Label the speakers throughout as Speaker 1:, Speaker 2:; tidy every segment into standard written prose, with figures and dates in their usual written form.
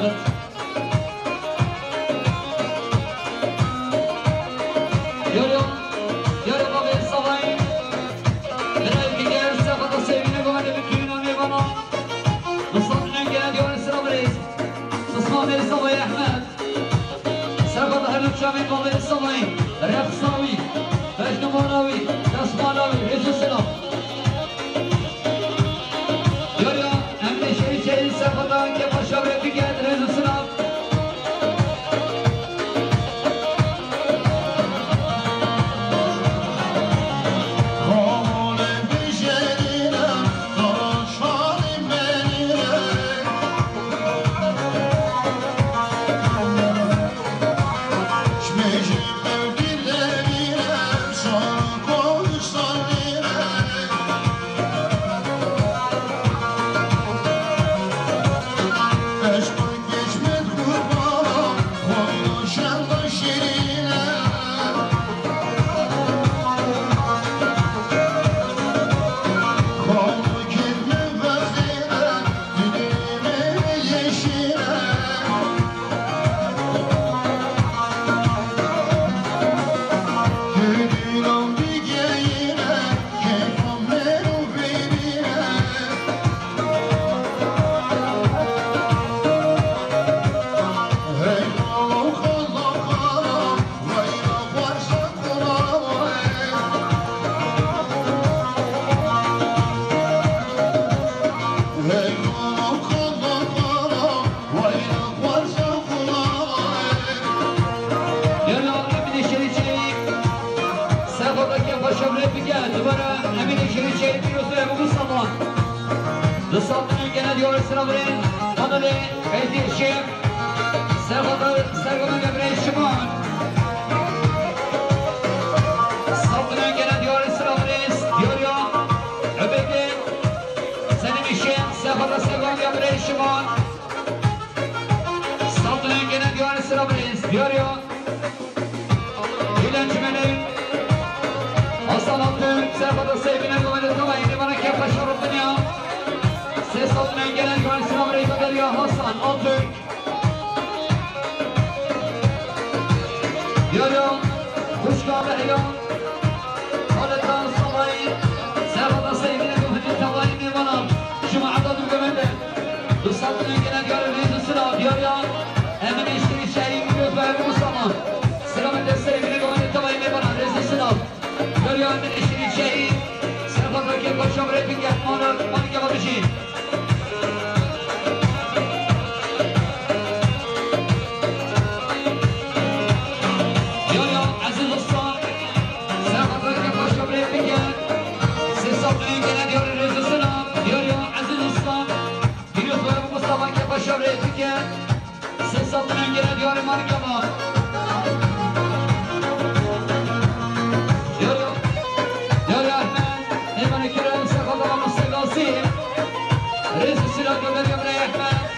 Speaker 1: أحمد يوريو بابي الصباين برأيك جاي سافة السيبين قواني بكينا ميبانا نصطنع جاي ديوان السرابريز نصطنع بابي الصباين أحمد سافة أهل الشامين بابي الصباين رياض الصاوي باش نموناوي نصماناوي ريش السلام يوريو أمني شيء سافة كيف الشابري بكيات ريش السلام لصالحنا الجنة ديور السرابرين فضل كيدي الشيخ سرقم قبرين الشمال صالحنا الجنة ديور السرابرين ديوريو عبيدي سلم الشيخ سرقم قبرين الشمال صالحنا الجنة ديور السرابرين ديوريو إلى الجمالين وصلتم سرقم سيبنا قبل الطوائن وانا كيف أشعر الدنيا صوتنا gelen Yunanistan Amerika'da Riya Hasan Altürk Diyorum Kuşka ve Hilal Halettan Salayı Serhat'a sevgili Mühdi Tavayı Mirvanam Cuma'da Dürgümen'de Islatına gelen Yunanistan Sıra diyor ya Emin eşliği şehrin biliyoruz ve Ebu Mustafa Sıramında sevgili Mühdi Tavayı Mirvanam Rezi Sınav Diyor ya Emin eşliği şehrin Serhat'a kim koşam repin gelmanı Manik yapamışın Sesatına gelen diyor Markama. Diyor Ahmet. Hemen ikram sakatına mustegasi. Reis silah gönderiyor buraya Ahmet.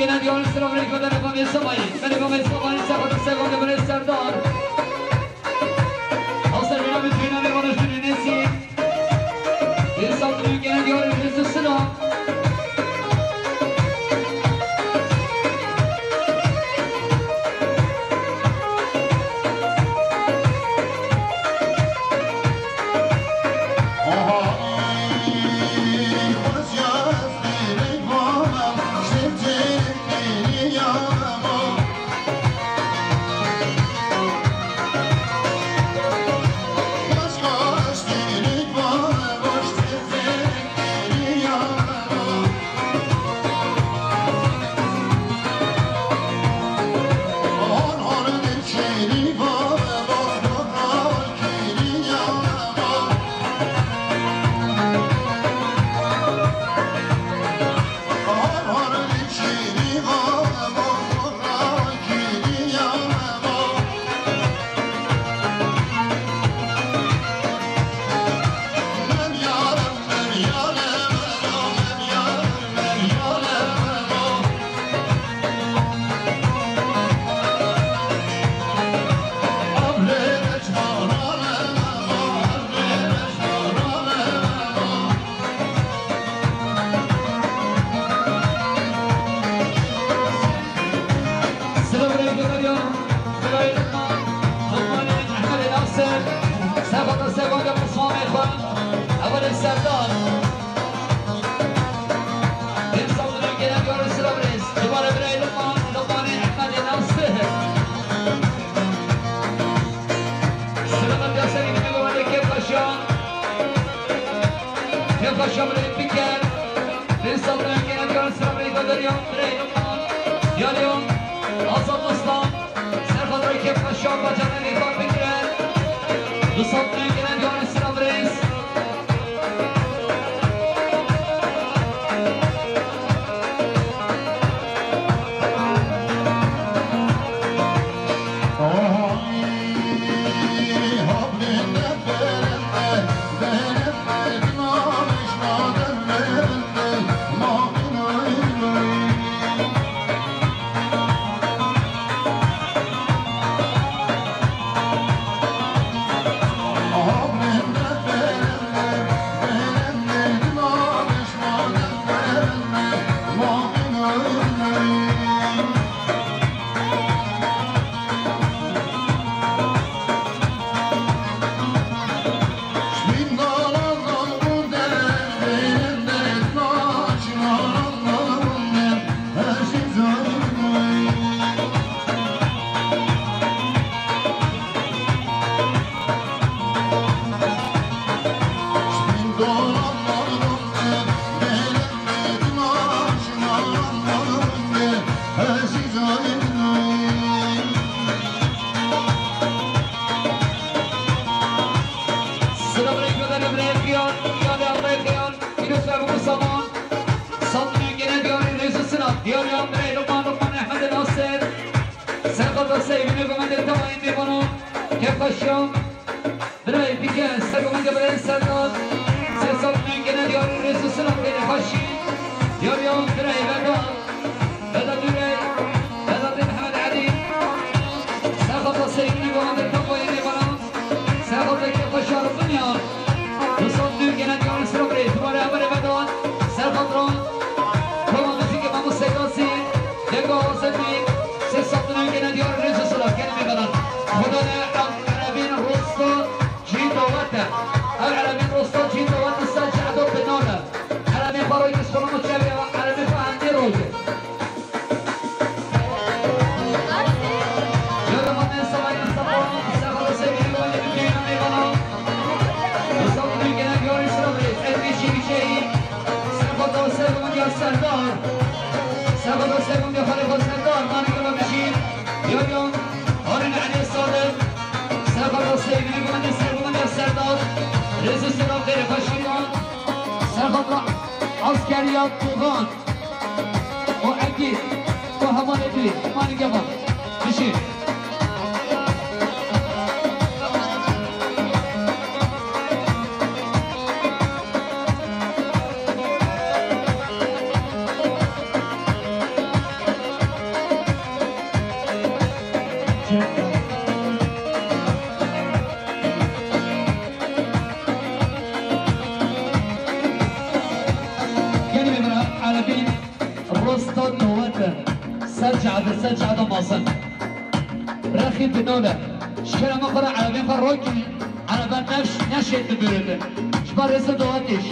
Speaker 1: gene diyor sıra bırak kadar yapamıyor samayı. Ben yapamıyor samayı sakın sakın böyle serdar. Asıl bina bütün bir konuştuğunu nesi? Bir saplı gene diyor yüzü sıra. Askeriyat Tuğhan o Akif o Haman Ebri Mani Gaba Kişi سجعة ماصن رخي بنوله شكرا مقرأ عربي فروكي عربان نشيت ببرده شبار رسل دواتيش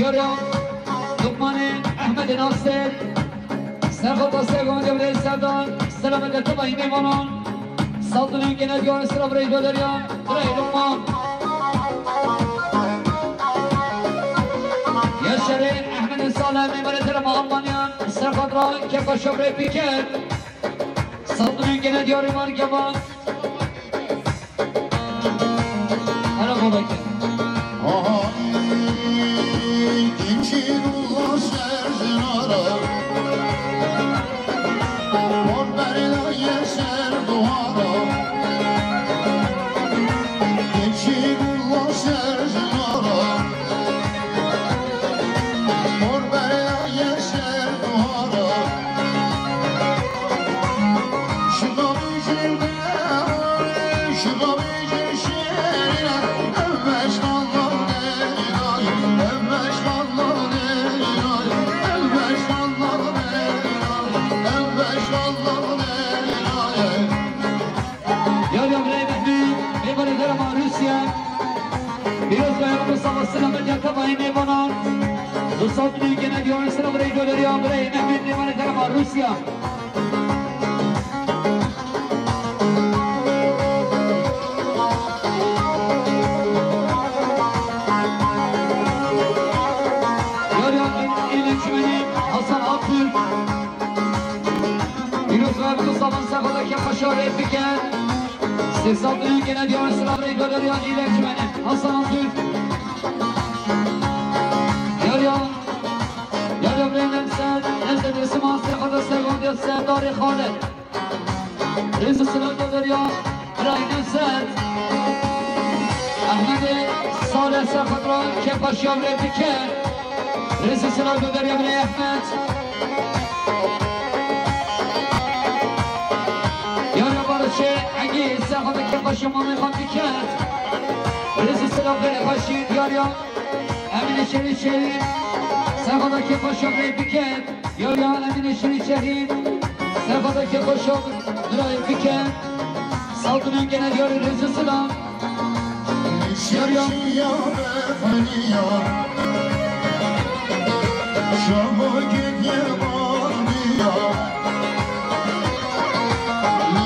Speaker 1: يوريو لقمان احمد ناصر سرخط استقام جبل سردان سلامت تبعی میمانان سالتون که ندیار سراب رای دادریان رای لقمان یشره احمد سالم میبره ترم آلمانیان سرخط را که باشم رای پیکر سالتون که ندیار ایمان کبان هلا بودا که دوستان که ندیار سلام رای دادریان برای محمد نیمان درم روسیا یاریان این انجمنی حسن آبتürk بیروز و مصطفی سخادا که خشاره بکن سیسان که ندیار سلام رای دادریان این انجمنی حسن آبتürk سردار خالد رئیس سلام دادریا رای نسد احمد صالح سرخطران که باشیام رای بکر رئیس سلام دادریا برای احمد یارا بارچه اگه سرخطر که باشیام آمین خواد بکر رئیس سلام برای باشید یاریا امین شهید سرخطر که باشیام رای بکر یاریا امین شهید سرخطا که خوشم درای بکن سالتونون که ندیاری رزو سلام یاریم شما گدیه بار بیا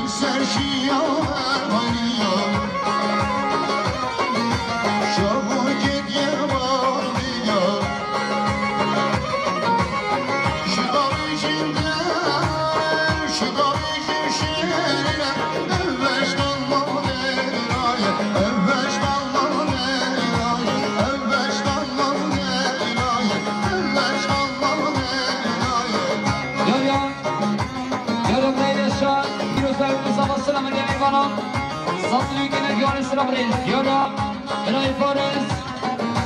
Speaker 1: سرشیا ارمانیا شما گدیه بار بیا سالتون که ندیار سلام رئیس یارا برای فارس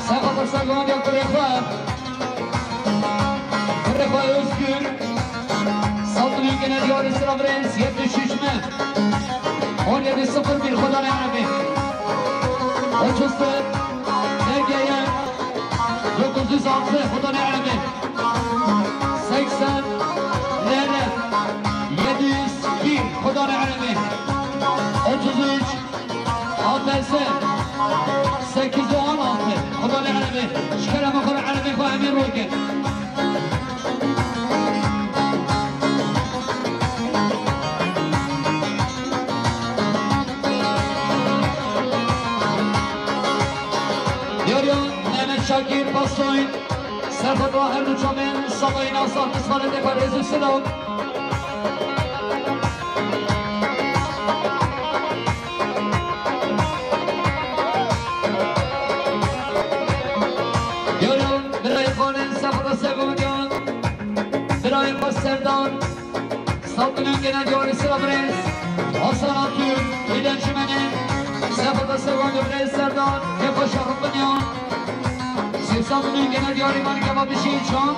Speaker 1: سخاطر سرگان یا کرخواه özgür سالتون که ندیار سلام رئیس 76 1701 خدا نعرفه اچوسته درگیه 906 خدا نعرفه 80 لره 701 خدا نعرفه 33 سه 8 و 16 خدا العربي شكرا مخور عربي خو امين روكن يوريون نعمت شاكر باستوين سرفت راهر نجامين صباين اصلاح نصفان دفاريز السلام Serdar, Saltının genel yöneticisi Brez, Hasan Atür, İlhan Çimen'in, Sefada Sevanlı Brez Serdar, Kefa Şarıklanyan, Saltının genel yöneticisi Kebap İşiğiçan,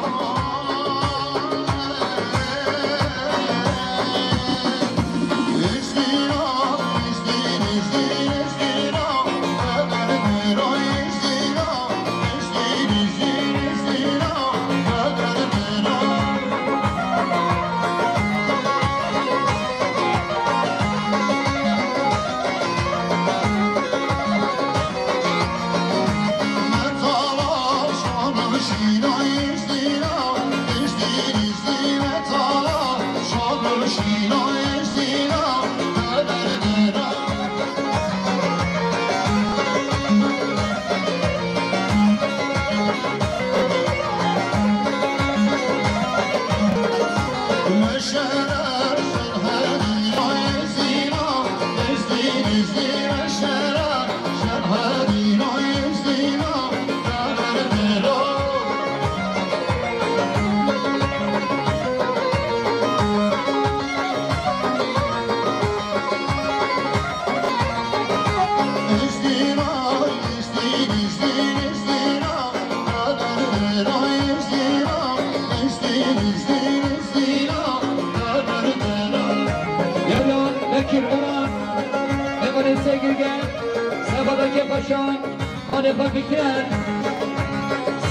Speaker 1: Adefa Fikrer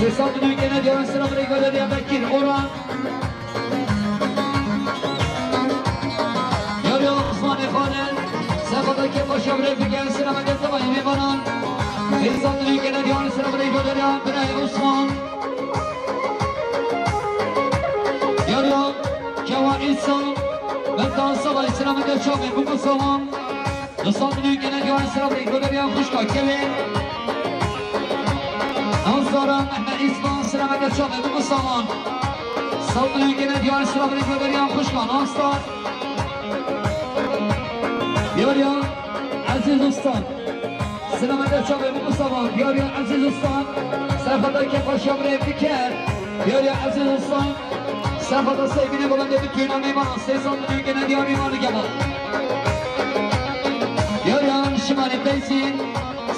Speaker 1: Sesaldının genel yöneticisi Amerika'da diye Bekir Orhan Yarıyor Osman Efe'nin Sefadaki Paşavre Fikrer Sinemadet Sabahı Mevanan Sesaldının genel yöneticisi Amerika'da diye Birey Osman Yarıyor Kevan İnsan Metan Sabahı Sinemadet Sabahı Buku Saman Sesaldının genel yöneticisi Amerika'da diye Kuşka Kevin Anzor'un Mehmet İsmail Selamet Çabı bu zaman Saltın ülkenin diyarı sıraları göberiyen Kuşkan Anstar Diyarı Aziz Usta Selamet Çabı bu zaman Diyarı Aziz Usta Sefada Kefa Şabre Fiker Diyarı Aziz Usta Sefada sevgili bulundu bütün amimana Saltın ülkenin diyarı imanı gibi Diyarı Şimali Beysin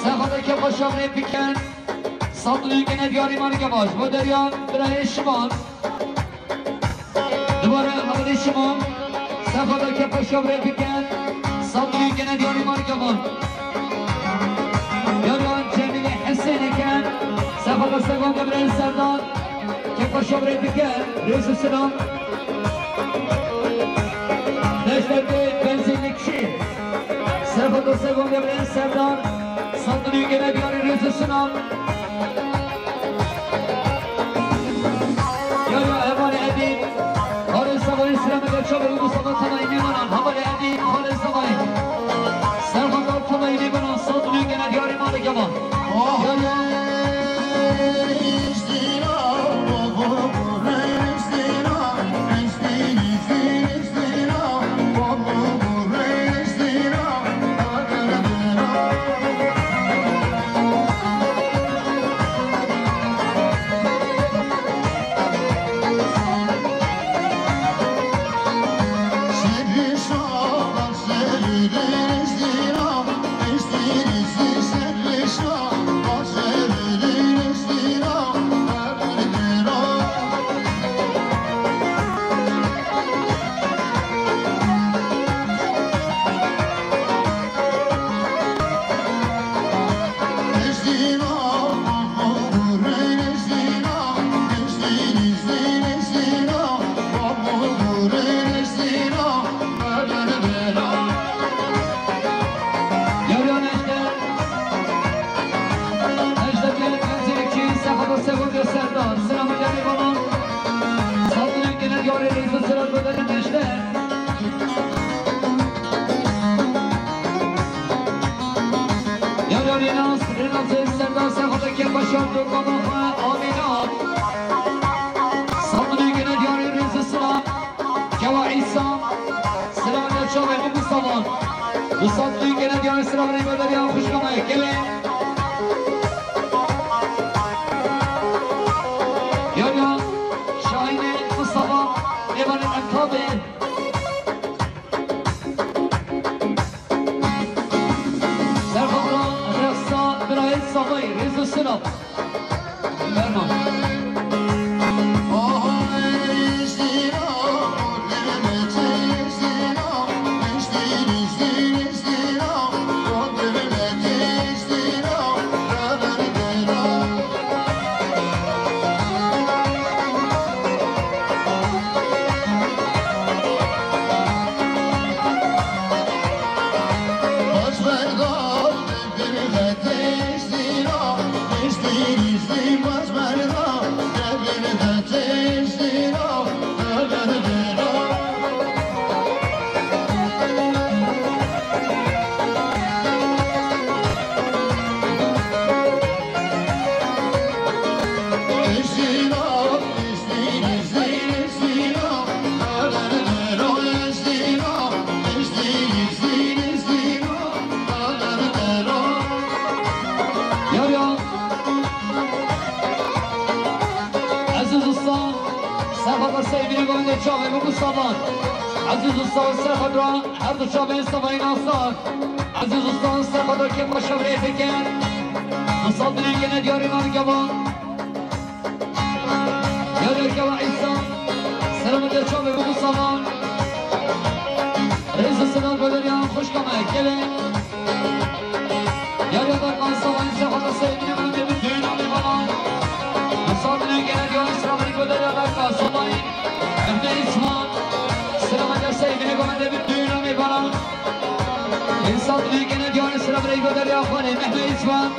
Speaker 1: Sefada Kefa Şabre Fiker Saltının genel diyarı marika baş. Bu derya Birey Şimal. Duvara Havali Şimal. Sefada Kepa Şavre Fiken. Saltının genel diyarı marika baş. Yarın Cemile Hesen iken. Sefada Segonda Birey Serdar. Kepa Şavre Fiken. Reis-i Selam. Neşter'de benzinlikçi. Sefada Segonda Birey Serdar. Saltının genel diyarı Reis-i Selam. Çabuk bu sabah tanayı limanan Havale edin Havale sabahı Serhanlar tanayı limanan Saltının genel diyarı malik ama که باشم دو قباخه آمینات صادقی گنه دیاری ریز سلام جوا عیسا سلام در چاوه بگو سامان و صادقی گنه دیاری سلام ریمه دریا خوشکامه گله یا شاهین مصطفى ایوان انتابه رئيس السنة شاوه بگو سامان عزیز دوستان سر خود را هر دو شاوه سوای ناستان عزیز دوستان سر خود را که با شوره فکر دوستان دنیا که ندیاری نام گوان یاری گوان عیسا سلام در شاوه بگو سامان رئیس سنان گلریان خوش کامه گله یاری دارکان سوای سر خود را سیدینه من به بدون نامی بانان دوستان دنیا که ندیاری سلام گلریان دارکان سوای احنا اسمان سلام در سیدینه گوان به بدون نامی بانان انسان دنیا که ندیاری سلام گلریان خانه احنا اسمان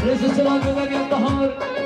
Speaker 1: Resistance,